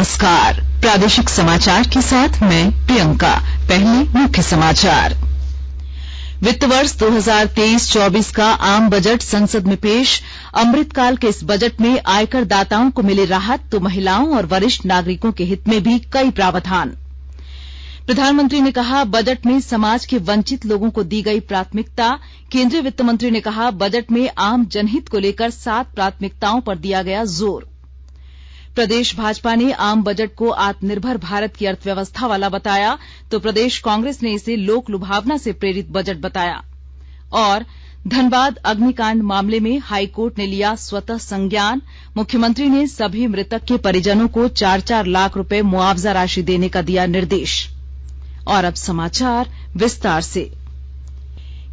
नमस्कार, प्रादेशिक समाचार के साथ मैं प्रियंका। पहले मुख्य समाचार। वित्त वर्ष 2023-24 का आम बजट संसद में पेश। अमृतकाल के इस बजट में आयकर दाताओं को मिले राहत तो महिलाओं और वरिष्ठ नागरिकों के हित में भी कई प्रावधान। प्रधानमंत्री ने कहा, बजट में समाज के वंचित लोगों को दी गई प्राथमिकता। केंद्रीय वित्त मंत्री ने कहा, बजट में आम जनहित को लेकर 7 प्राथमिकताओं पर दिया गया जोर। प्रदेश भाजपा ने आम बजट को आत्मनिर्भर भारत की अर्थव्यवस्था वाला बताया, तो प्रदेश कांग्रेस ने इसे लोक लुभावना से प्रेरित बजट बताया। और धनबाद अग्निकांड मामले में हाईकोर्ट ने लिया स्वतः संज्ञान। मुख्यमंत्री ने सभी मृतक के परिजनों को 4-4 लाख रुपए मुआवजा राशि देने का दिया निर्देश। और अब समाचार विस्तार से।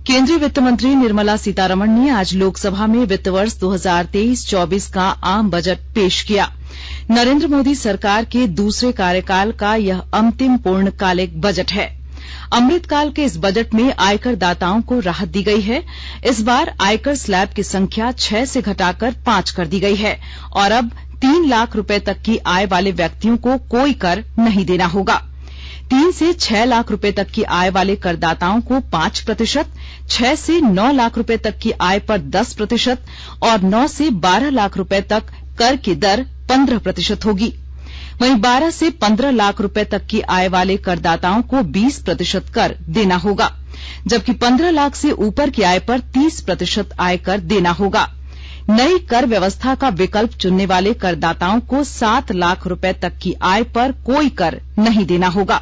केंद्रीय वित्त मंत्री निर्मला सीतारमण ने आज लोकसभा में वित्त वर्ष 2023-24 का आम बजट पेश किया। नरेंद्र मोदी सरकार के दूसरे कार्यकाल का यह अंतिम पूर्णकालिक बजट है। अमृतकाल के इस बजट में आयकर दाताओं को राहत दी गई है। इस बार आयकर स्लैब की संख्या 6 से घटाकर 5 कर दी गई है और अब 3 लाख रुपए तक की आय वाले व्यक्तियों को कोई कर नहीं देना होगा। 3 से 6 लाख रुपए तक की आय वाले करदाताओं को 5%, 6 से 9 लाख रुपए तक की आय पर 10% और 9 से 12 लाख रुपए तक कर की दर 15% होगी। वहीं 12 से 15 लाख रुपए तक की आय वाले करदाताओं को 20% कर देना होगा, जबकि 15 लाख से ऊपर की आय पर 30% आयकर देना होगा। नई कर व्यवस्था का विकल्प चुनने वाले करदाताओं को 7 लाख रुपए तक की आय पर कोई कर नहीं देना होगा।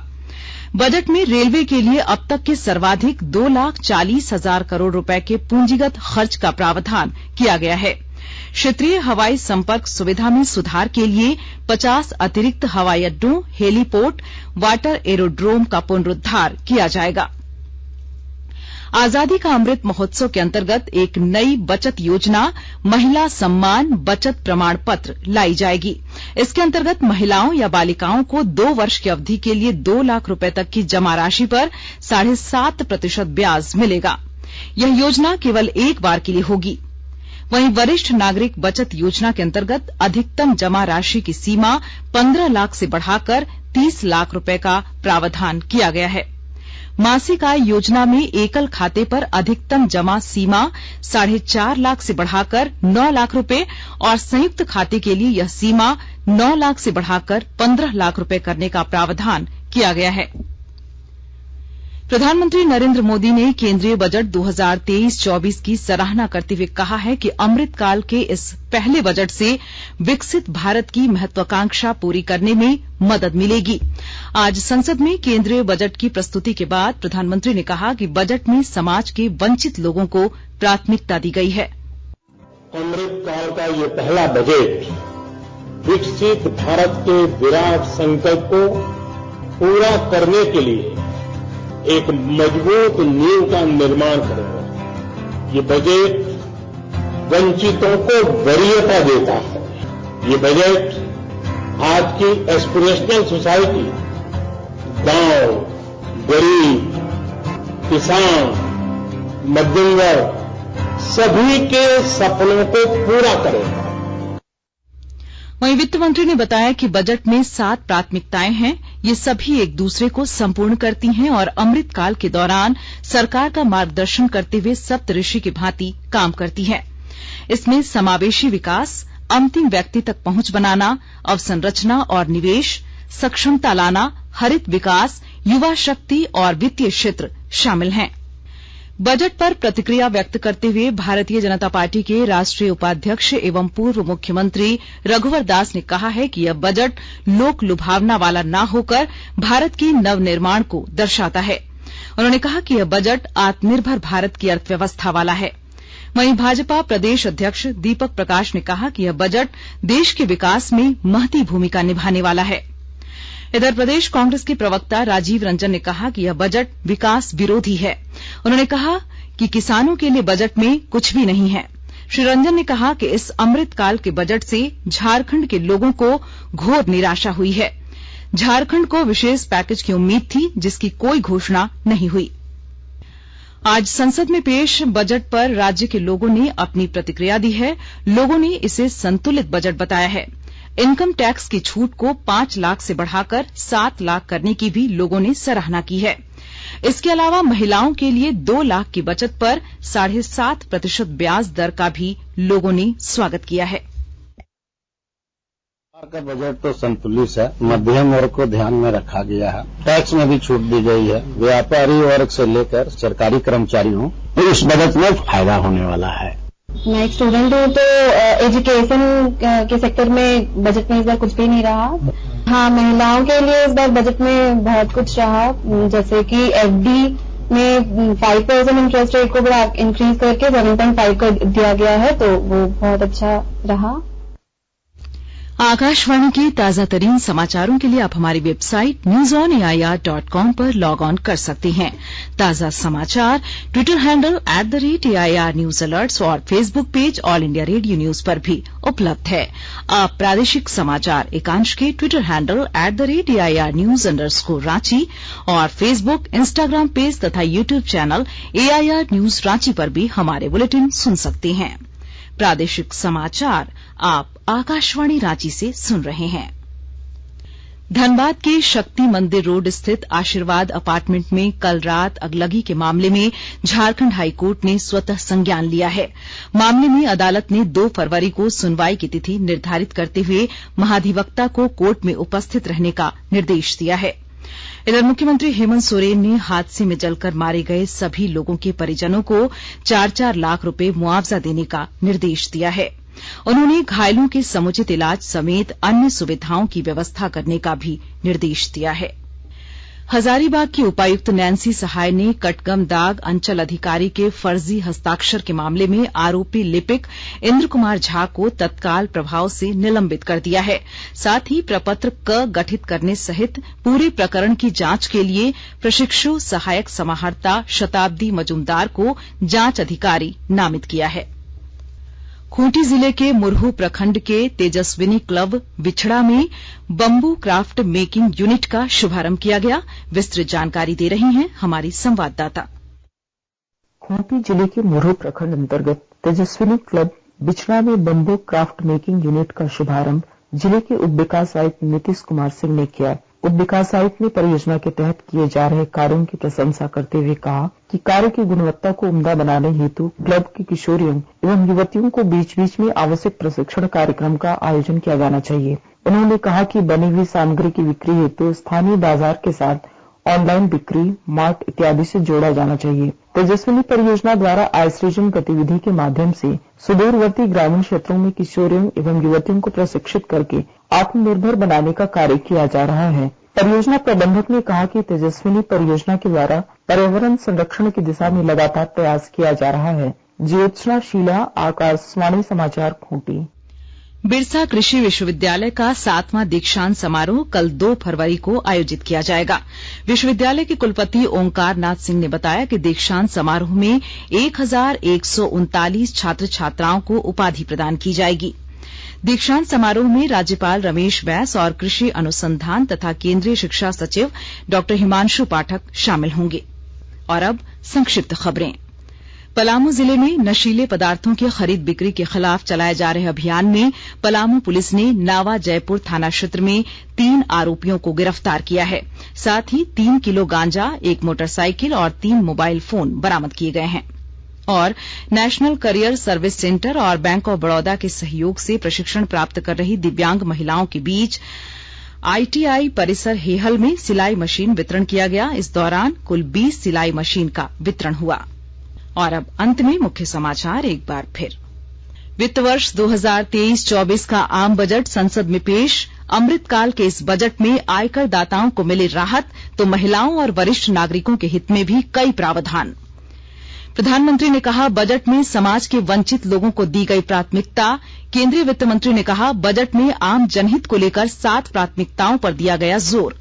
बजट में रेलवे के लिए अब तक के सर्वाधिक 2,40,000 करोड़ रुपए के पूंजीगत खर्च का प्रावधान किया गया है। क्षेत्रीय हवाई संपर्क सुविधा में सुधार के लिए 50 अतिरिक्त हवाई अड्डों, हेलीपोर्ट, वाटर एरोड्रोम का पुनरुद्धार किया जाएगा। आजादी का अमृत महोत्सव के अंतर्गत एक नई बचत योजना महिला सम्मान बचत प्रमाण पत्र लाई जाएगी। इसके अंतर्गत महिलाओं या बालिकाओं को 2 वर्ष की अवधि के लिए 2 लाख रुपए तक की जमा राशि पर 7.5% ब्याज मिलेगा। यह योजना केवल एक बार के लिए होगी। वहीं वरिष्ठ नागरिक बचत योजना के अंतर्गत अधिकतम जमा राशि की सीमा 15 लाख से बढ़ाकर 30 लाख रुपए का प्रावधान किया गया है। मासिक आय योजना में एकल खाते पर अधिकतम जमा सीमा 4.5 लाख से बढ़ाकर 9 लाख रुपए और संयुक्त खाते के लिए यह सीमा 9 लाख से बढ़ाकर 15 लाख रुपए करने का प्रावधान किया गया है। प्रधानमंत्री नरेंद्र मोदी ने केंद्रीय बजट 2023-24 की सराहना करते हुए कहा है कि अमृतकाल के इस पहले बजट से विकसित भारत की महत्वाकांक्षा पूरी करने में मदद मिलेगी। आज संसद में केंद्रीय बजट की प्रस्तुति के बाद प्रधानमंत्री ने कहा कि बजट में समाज के वंचित लोगों को प्राथमिकता दी गई है। अमृतकाल का ये पहला बजट विकसित भारत के विराट संकल्प को पूरा करने के लिए एक मजबूत नींव का निर्माण करेगा। ये बजट वंचितों को वरीयता देता है। ये बजट आज की एस्पिरेशनल सोसाइटी, गांव, गरीब, किसान, मध्यम वर्ग सभी के सपनों को पूरा करेगा। वहीं वित्त मंत्री ने बताया कि बजट में 7 प्राथमिकताएं हैं। ये सभी एक दूसरे को संपूर्ण करती हैं और अमृतकाल के दौरान सरकार का मार्गदर्शन करते हुए सप्तऋषि की भांति काम करती हैं। इसमें समावेशी विकास, अंतिम व्यक्ति तक पहुंच बनाना, अवसंरचना और निवेश, सक्षमता लाना, हरित विकास, युवा शक्ति और वित्तीय क्षेत्र शामिल हैं। बजट पर प्रतिक्रिया व्यक्त करते हुए भारतीय जनता पार्टी के राष्ट्रीय उपाध्यक्ष एवं पूर्व मुख्यमंत्री रघुवर दास ने कहा है कि यह बजट लोक लुभावना वाला न होकर भारत के नवनिर्माण को दर्शाता है। उन्होंने कहा कि यह बजट आत्मनिर्भर भारत की अर्थव्यवस्था वाला है। वहीं भाजपा प्रदेश अध्यक्ष दीपक प्रकाश ने कहा कि यह बजट देश के विकास में महती भूमिका निभाने वाला है। इधर प्रदेश कांग्रेस के प्रवक्ता राजीव रंजन ने कहा कि यह बजट विकास विरोधी है। उन्होंने कहा कि किसानों के लिए बजट में कुछ भी नहीं है। श्री रंजन ने कहा कि इस अमृतकाल के बजट से झारखंड के लोगों को घोर निराशा हुई है। झारखंड को विशेष पैकेज की उम्मीद थी, जिसकी कोई घोषणा नहीं हुई। आज संसद में पेश बजट पर राज्य के लोगों ने अपनी प्रतिक्रिया दी है। लोगों ने इसे संतुलित बजट बताया है। इनकम टैक्स की छूट को 5 लाख से बढ़ाकर 7 लाख करने की भी लोगों ने सराहना की है। इसके अलावा महिलाओं के लिए 2 लाख की बचत पर 7.5% ब्याज दर का भी लोगों ने स्वागत किया है। सरकार का बजट तो संतुलित है, मध्यम वर्ग को ध्यान में रखा गया है, टैक्स में भी छूट दी गई है, व्यापारी वर्ग से लेकर सरकारी कर्मचारियों को इस बजट में फायदा होने वाला है। मैं एक स्टूडेंट हूँ तो एजुकेशन के सेक्टर में बजट में इस बार कुछ भी नहीं रहा। हाँ, महिलाओं के लिए इस बार बजट में बहुत कुछ रहा, जैसे कि एफडी में 5% इंटरेस्ट रेट को बड़ा इंक्रीज करके 7.5 कर दिया गया है, तो वो बहुत अच्छा रहा। आकाशवाणी के ताजा तरीन समाचारों के लिए आप हमारी वेबसाइट newsonair.com पर लॉग ऑन कर सकते हैं। ताजा समाचार Twitter handle @AIR news alerts और Facebook page All India Radio news पर भी उपलब्ध है। आप प्रादेशिक समाचार एकांश के Twitter handle @AIR news _Ranchi और फेसबुक, इंस्टाग्राम पेज तथा YouTube channel AIR news Ranchi पर भी हमारे बुलेटिन सुन सकते हैं। प्रादेशिक समाचार आप आकाशवाणी रांची से सुन रहे हैं। धनबाद के शक्ति मंदिर रोड स्थित आशीर्वाद अपार्टमेंट में कल रात अगलगी के मामले में झारखंड हाईकोर्ट ने स्वतः संज्ञान लिया है। मामले में अदालत ने 2 फरवरी को सुनवाई की तिथि निर्धारित करते हुए महाधिवक्ता को कोर्ट में उपस्थित रहने का निर्देश दिया है। इधर मुख्यमंत्री हेमंत सोरेन ने हादसे में जलकर मारे गए सभी लोगों के परिजनों को 4-4 लाख रुपए मुआवजा देने का निर्देश दिया है। उन्होंने घायलों के समुचित इलाज समेत अन्य सुविधाओं की व्यवस्था करने का भी निर्देश दिया है। हजारीबाग की उपायुक्त नैंसी सहाय ने कटगमदाग अंचल अधिकारी के फर्जी हस्ताक्षर के मामले में आरोपी लिपिक इंद्र कुमार झा को तत्काल प्रभाव से निलंबित कर दिया है। साथ ही प्रपत्र क गठित करने सहित पूरे प्रकरण की जांच के लिए प्रशिक्षु सहायक समाहर्ता शताब्दी मजुमदार को जांच अधिकारी नामित किया है। खूंटी जिले के मुरहू प्रखंड के तेजस्विनी क्लब विछड़ा में बम्बू क्राफ्ट मेकिंग यूनिट का शुभारंभ किया गया। विस्तृत जानकारी दे रही हैं हमारी संवाददाता। खूंटी जिले के मुरहू प्रखंड अंतर्गत तेजस्विनी क्लब विछड़ा में बम्बू क्राफ्ट मेकिंग यूनिट का शुभारंभ जिले के उप विकास आयुक्त नीतीश कुमार सिंह ने किया। उप विकास आयुक्त ने परियोजना के तहत किए जा रहे कार्यों की प्रशंसा करते हुए कहा कि कार्य की गुणवत्ता को उम्दा बनाने हेतु क्लब की किशोरियों एवं युवतियों को बीच बीच में आवश्यक प्रशिक्षण कार्यक्रम का आयोजन किया जाना चाहिए। उन्होंने कहा कि बनी हुई सामग्री की बिक्री हेतु स्थानीय बाजार के साथ ऑनलाइन बिक्री, मार्ट इत्यादि से जोड़ा जाना चाहिए। तेजस्विनी परियोजना द्वारा आय सृजन गतिविधि के माध्यम से सुदूरवर्ती ग्रामीण क्षेत्रों में किशोरियों एवं युवतियों को प्रशिक्षित करके आत्मनिर्भर बनाने का कार्य किया जा रहा है। परियोजना प्रबंधक ने कहा कि तेजस्विनी परियोजना के द्वारा पर्यावरण संरक्षण की दिशा में लगातार प्रयास किया जा रहा है। ज्योत्सना शीला, आकाशवाणी समाचार, खूंटी। बिरसा कृषि विश्वविद्यालय का 7वां दीक्षांत समारोह कल 2 फरवरी को आयोजित किया जाएगा। विश्वविद्यालय के कुलपति ओंकार नाथ सिंह ने बताया कि दीक्षांत समारोह में 1139 छात्र छात्राओं को उपाधि प्रदान की जाएगी। दीक्षांत समारोह में राज्यपाल रमेश बैस और कृषि अनुसंधान तथा केंद्रीय शिक्षा सचिव डॉ हिमांशु पाठक शामिल होंगे। और अब संक्षिप्त खबरें। पलामू जिले में नशीले पदार्थों की खरीद बिक्री के खिलाफ चलाए जा रहे अभियान में पलामू पुलिस ने नावा जयपुर थाना क्षेत्र में 3 आरोपियों को गिरफ्तार किया है। साथ ही 3 किलो गांजा, 1 मोटरसाइकिल और 3 मोबाइल फोन बरामद किए गए हैं। और नेशनल करियर सर्विस सेंटर और बैंक ऑफ बड़ौदा के सहयोग से प्रशिक्षण प्राप्त कर रही दिव्यांग महिलाओं के बीच आईटीआई परिसर हेहल में सिलाई मशीन वितरण किया गया। इस दौरान कुल 20 सिलाई मशीन का वितरण हुआ। और अब अंत में मुख्य समाचार एक बार फिर। वित्त वर्ष 2023-24 का आम बजट संसद में पेश। अमृतकाल के इस बजट में आयकर दाताओं को मिली राहत तो महिलाओं और वरिष्ठ नागरिकों के हित में भी कई प्रावधान। प्रधानमंत्री ने कहा बजट में समाज के वंचित लोगों को दी गई प्राथमिकता। केंद्रीय वित्त मंत्री ने कहा बजट में आम जनहित को लेकर 7 प्राथमिकताओं पर दिया गया जोर।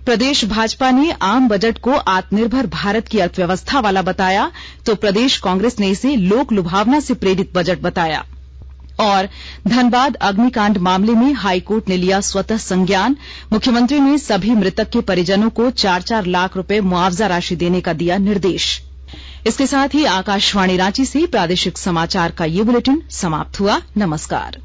प्रदेश भाजपा ने आम बजट को आत्मनिर्भर भारत की अर्थव्यवस्था वाला बताया तो प्रदेश कांग्रेस ने इसे लोक लुभावना से प्रेरित बजट बताया। और धनबाद अग्निकांड मामले में हाईकोर्ट ने लिया स्वतः संज्ञान। मुख्यमंत्री ने सभी मृतक के परिजनों को 4-4 लाख रुपए मुआवजा राशि देने का दिया निर्देश। इसके साथ ही आकाशवाणी रांची से प्रादेशिक समाचार का ये बुलेटिन समाप्त हुआ। नमस्कार।